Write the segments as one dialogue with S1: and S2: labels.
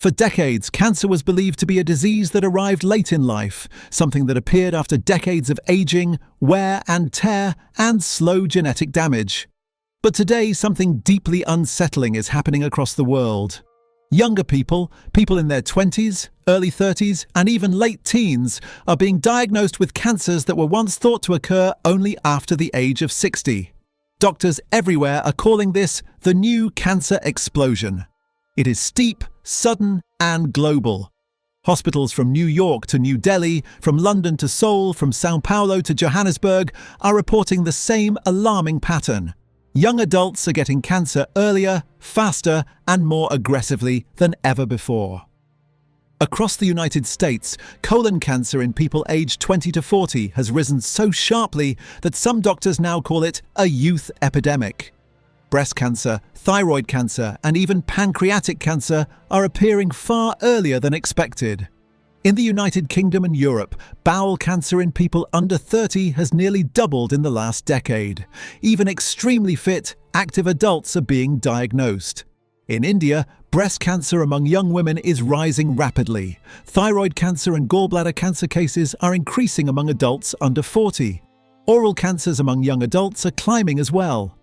S1: For decades, cancer was believed to be a disease that arrived late in life, something that appeared after decades of aging, wear and tear, and slow genetic damage. But today, something deeply unsettling is happening across the world. Younger people in their 20s, early 30s, and even late teens, are being diagnosed with cancers that were once thought to occur only after the age of 60. Doctors everywhere are calling this the new cancer explosion. It is steep, sudden, and global. Hospitals from New York to New Delhi, from London to Seoul, from Sao Paulo to Johannesburg are reporting the same alarming pattern. Young adults are getting cancer earlier, faster, and more aggressively than ever before. Across the United States, colon cancer in people aged 20 to 40 has risen so sharply that some doctors now call it a youth epidemic. Breast cancer, thyroid cancer, and even pancreatic cancer are appearing far earlier than expected. In the United Kingdom and Europe, bowel cancer in people under 30 has nearly doubled in the last decade. Even extremely fit, active adults are being diagnosed. In India, breast cancer among young women is rising rapidly. Thyroid cancer and gallbladder cancer cases are increasing among adults under 40. Oral cancers among young adults are climbing as well.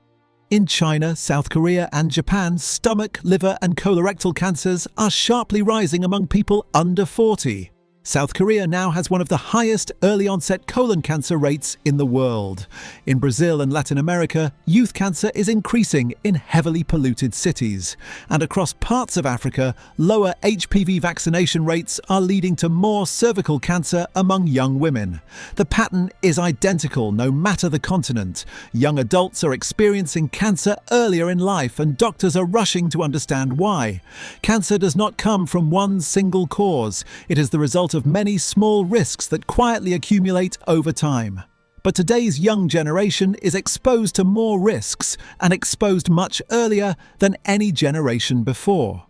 S1: In China, South Korea, and Japan, stomach, liver, and colorectal cancers are sharply rising among people under 40. South Korea now has one of the highest early-onset colon cancer rates in the world. In Brazil and Latin America, youth cancer is increasing in heavily polluted cities. And across parts of Africa, lower HPV vaccination rates are leading to more cervical cancer among young women. The pattern is identical no matter the continent. Young adults are experiencing cancer earlier in life, and doctors are rushing to understand why. Cancer does not come from one single cause. It is the result of many small risks that quietly accumulate over time. But today's young generation is exposed to more risks and exposed much earlier than any generation before.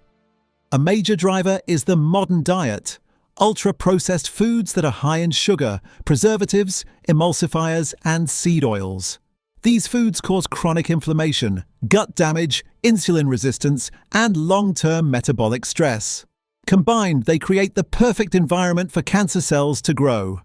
S1: A major driver is the modern diet. Ultra-processed foods that are high in sugar, preservatives, emulsifiers, and seed oils. These foods cause chronic inflammation, gut damage, insulin resistance, and long-term metabolic stress. Combined, they create the perfect environment for cancer cells to grow.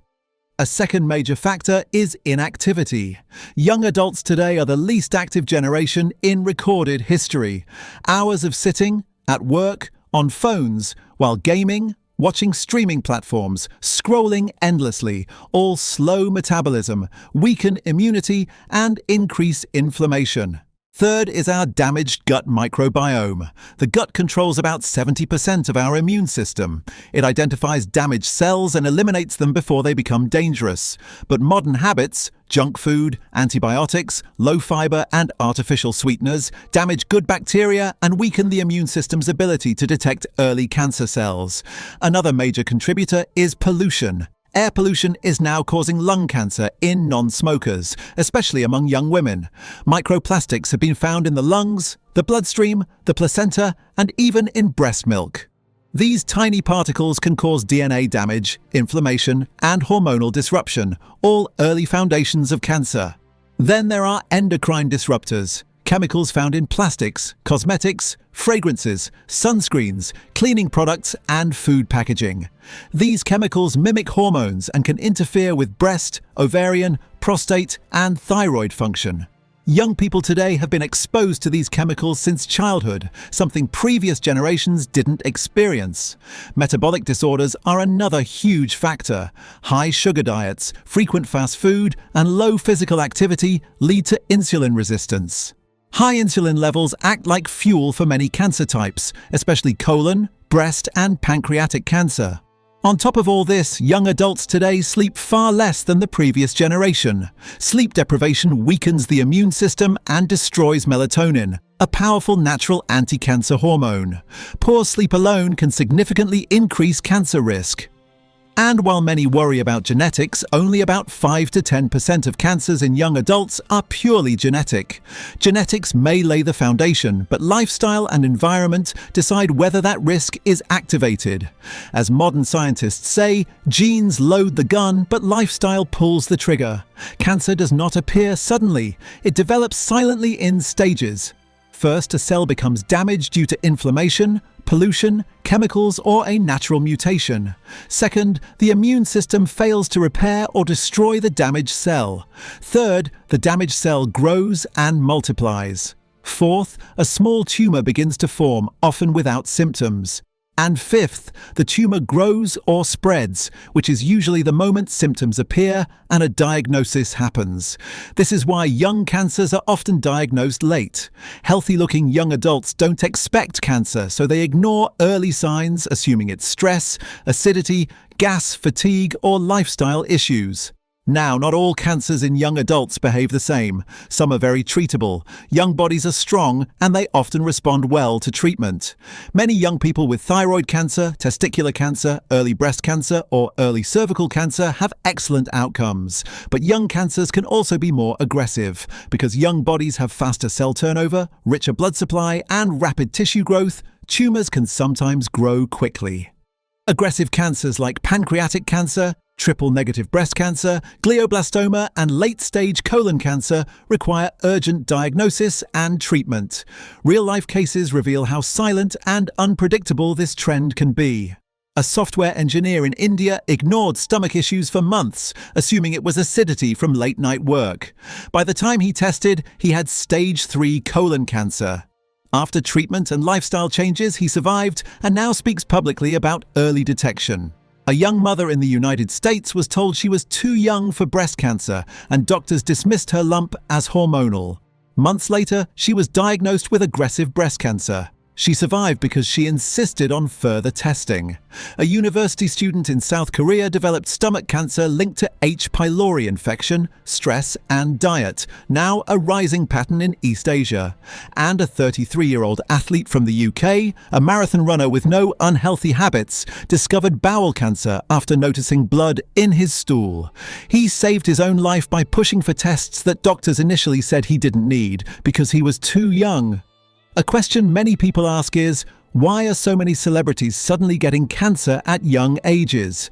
S1: A second major factor is inactivity. Young adults today are the least active generation in recorded history. Hours of sitting, at work, on phones, while gaming, watching streaming platforms, scrolling endlessly, all slow metabolism, weaken immunity, and increase inflammation. Third is our damaged gut microbiome. The gut controls about 70% of our immune system. It identifies damaged cells and eliminates them before they become dangerous. But modern habits, junk food, antibiotics, low fiber, and artificial sweeteners damage good bacteria and weaken the immune system's ability to detect early cancer cells. Another major contributor is pollution. Air pollution is now causing lung cancer in non-smokers, especially among young women. Microplastics have been found in the lungs, the bloodstream, the placenta, and even in breast milk. These tiny particles can cause DNA damage, inflammation, and hormonal disruption, all early foundations of cancer. Then there are endocrine disruptors. Chemicals found in plastics, cosmetics, fragrances, sunscreens, cleaning products, and food packaging. These chemicals mimic hormones and can interfere with breast, ovarian, prostate, and thyroid function. Young people today have been exposed to these chemicals since childhood, something previous generations didn't experience. Metabolic disorders are another huge factor. High sugar diets, frequent fast food, and low physical activity lead to insulin resistance. High insulin levels act like fuel for many cancer types, especially colon, breast, and pancreatic cancer. On top of all this, young adults today sleep far less than the previous generation. Sleep deprivation weakens the immune system and destroys melatonin, a powerful natural anti-cancer hormone. Poor sleep alone can significantly increase cancer risk. And while many worry about genetics, only about 5 to 10% of cancers in young adults are purely genetic. Genetics may lay the foundation, but lifestyle and environment decide whether that risk is activated. As modern scientists say, genes load the gun, but lifestyle pulls the trigger. Cancer does not appear suddenly. It develops silently in stages. First, a cell becomes damaged due to inflammation, pollution, chemicals, or a natural mutation. Second, the immune system fails to repair or destroy the damaged cell. Third, the damaged cell grows and multiplies. Fourth, a small tumor begins to form, often without symptoms. And fifth, the tumor grows or spreads, which is usually the moment symptoms appear and a diagnosis happens. This is why young cancers are often diagnosed late. Healthy-looking young adults don't expect cancer, so they ignore early signs, assuming it's stress, acidity, gas, fatigue, or lifestyle issues. Now, not all cancers in young adults behave the same. Some are very treatable. Young bodies are strong, and they often respond well to treatment. Many young people with thyroid cancer, testicular cancer, early breast cancer, or early cervical cancer have excellent outcomes. But young cancers can also be more aggressive. Because young bodies have faster cell turnover, richer blood supply, and rapid tissue growth, tumors can sometimes grow quickly. Aggressive cancers like pancreatic cancer, triple-negative breast cancer, glioblastoma, and late-stage colon cancer require urgent diagnosis and treatment. Real-life cases reveal how silent and unpredictable this trend can be. A software engineer in India ignored stomach issues for months, assuming it was acidity from late-night work. By the time he tested, he had stage 3 colon cancer. After treatment and lifestyle changes, he survived and now speaks publicly about early detection. A young mother in the United States was told she was too young for breast cancer, and doctors dismissed her lump as hormonal. Months later, she was diagnosed with aggressive breast cancer. She survived because she insisted on further testing. A university student in South Korea developed stomach cancer linked to H. pylori infection, stress, and diet, now a rising pattern in East Asia. And a 33-year-old athlete from the UK, a marathon runner with no unhealthy habits, discovered bowel cancer after noticing blood in his stool. He saved his own life by pushing for tests that doctors initially said he didn't need because he was too young. A question many people ask is, why are so many celebrities suddenly getting cancer at young ages?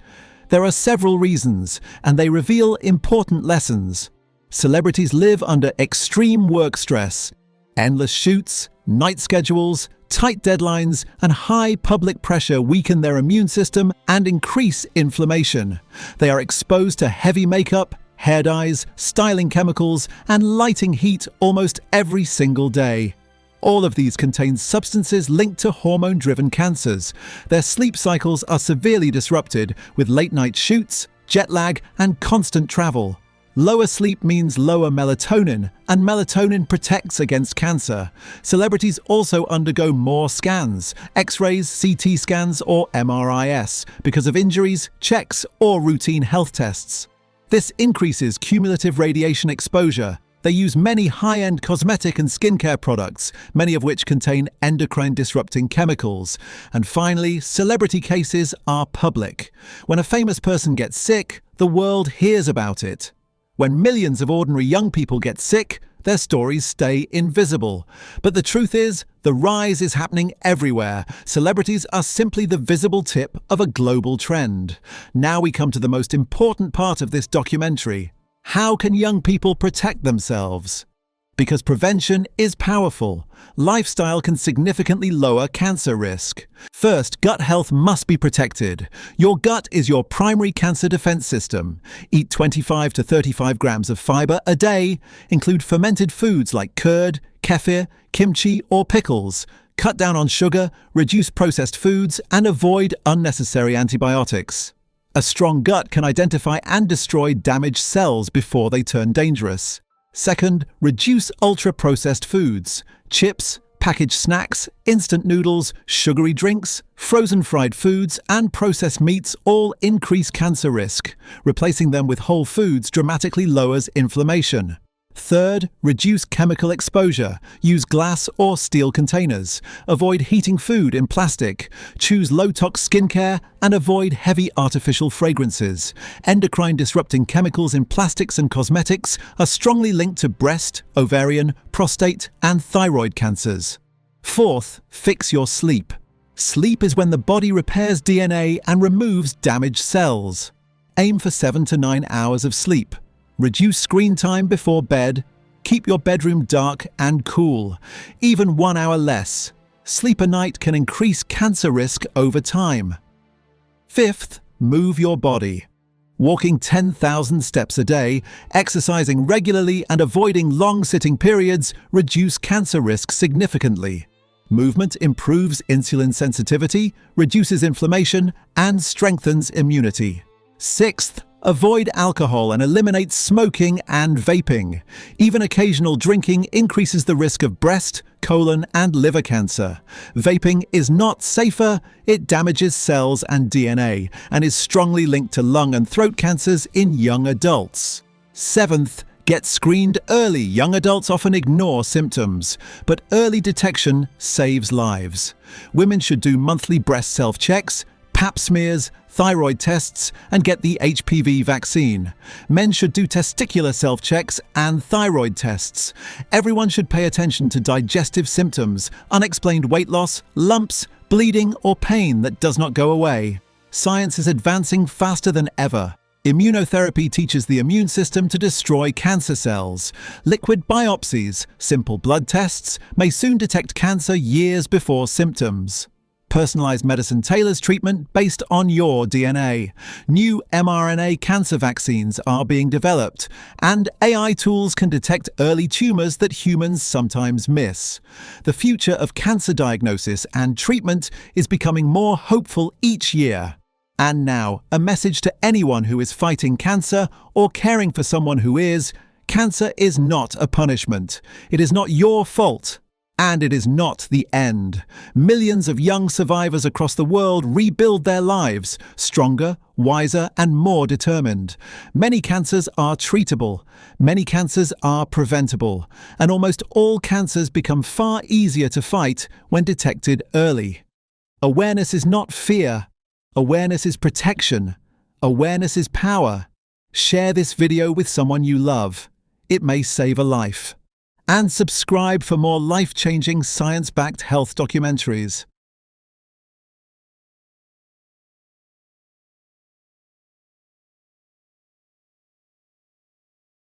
S1: There are several reasons, and they reveal important lessons. Celebrities live under extreme work stress. Endless shoots, night schedules, tight deadlines, and high public pressure weaken their immune system and increase inflammation. They are exposed to heavy makeup, hair dyes, styling chemicals, and lighting heat almost every single day. All of these contain substances linked to hormone-driven cancers. Their sleep cycles are severely disrupted with late-night shoots, jet lag, and constant travel. Lower sleep means lower melatonin, and melatonin protects against cancer. Celebrities also undergo more scans, X-rays, CT scans, or MRIs, because of injuries, checks, or routine health tests. This increases cumulative radiation exposure. They use many high-end cosmetic and skincare products, many of which contain endocrine-disrupting chemicals. And finally, celebrity cases are public. When a famous person gets sick, the world hears about it. When millions of ordinary young people get sick, their stories stay invisible. But the truth is, the rise is happening everywhere. Celebrities are simply the visible tip of a global trend. Now we come to the most important part of this documentary. How can young people protect themselves? Because prevention is powerful. Lifestyle can significantly lower cancer risk. First, gut health must be protected. Your gut is your primary cancer defense system. Eat 25 to 35 grams of fiber a day. Include fermented foods like curd, kefir, kimchi, or pickles. Cut down on sugar, reduce processed foods, and avoid unnecessary antibiotics. A strong gut can identify and destroy damaged cells before they turn dangerous. Second, reduce ultra-processed foods. Chips, packaged snacks, instant noodles, sugary drinks, frozen fried foods, and processed meats all increase cancer risk. Replacing them with whole foods dramatically lowers inflammation. Third, reduce chemical exposure. Use glass or steel containers. Avoid heating food in plastic. Choose low-tox skincare and avoid heavy artificial fragrances. Endocrine-disrupting chemicals in plastics and cosmetics are strongly linked to breast, ovarian, prostate, and thyroid cancers. Fourth, fix your sleep. Sleep is when the body repairs DNA and removes damaged cells. Aim for 7 to 9 hours of sleep. Reduce screen time before bed. Keep your bedroom dark and cool. Even 1 hour less. sleep a night can increase cancer risk over time. Fifth, move your body. Walking 10,000 steps a day, exercising regularly and avoiding long sitting periods reduce cancer risk significantly. Movement improves insulin sensitivity, reduces inflammation, and strengthens immunity. Sixth, avoid alcohol and eliminate smoking and vaping. Even occasional drinking increases the risk of breast, colon, and liver cancer. Vaping is not safer, it damages cells and DNA, and is strongly linked to lung and throat cancers in young adults. Seventh, get screened early. Young adults often ignore symptoms, but early detection saves lives. Women should do monthly breast self-checks, pap smears, thyroid tests, and get the HPV vaccine. Men should do testicular self-checks and thyroid tests. Everyone should pay attention to digestive symptoms, unexplained weight loss, lumps, bleeding, or pain that does not go away. Science is advancing faster than ever. Immunotherapy teaches the immune system to destroy cancer cells. Liquid biopsies, simple blood tests, may soon detect cancer years before symptoms. Personalized medicine tailors treatment based on your DNA. New mRNA cancer vaccines are being developed, and AI tools can detect early tumors that humans sometimes miss. The future of cancer diagnosis and treatment is becoming more hopeful each year. And now, a message to anyone who is fighting cancer or caring for someone who is: cancer is not a punishment. It is not your fault. And it is not the end. Millions of young survivors across the world rebuild their lives, stronger, wiser, and more determined. Many cancers are treatable. Many cancers are preventable. And almost all cancers become far easier to fight when detected early. Awareness is not fear. Awareness is protection. Awareness is power. Share this video with someone you love. It may save a life. And subscribe for more life-changing science-backed health documentaries.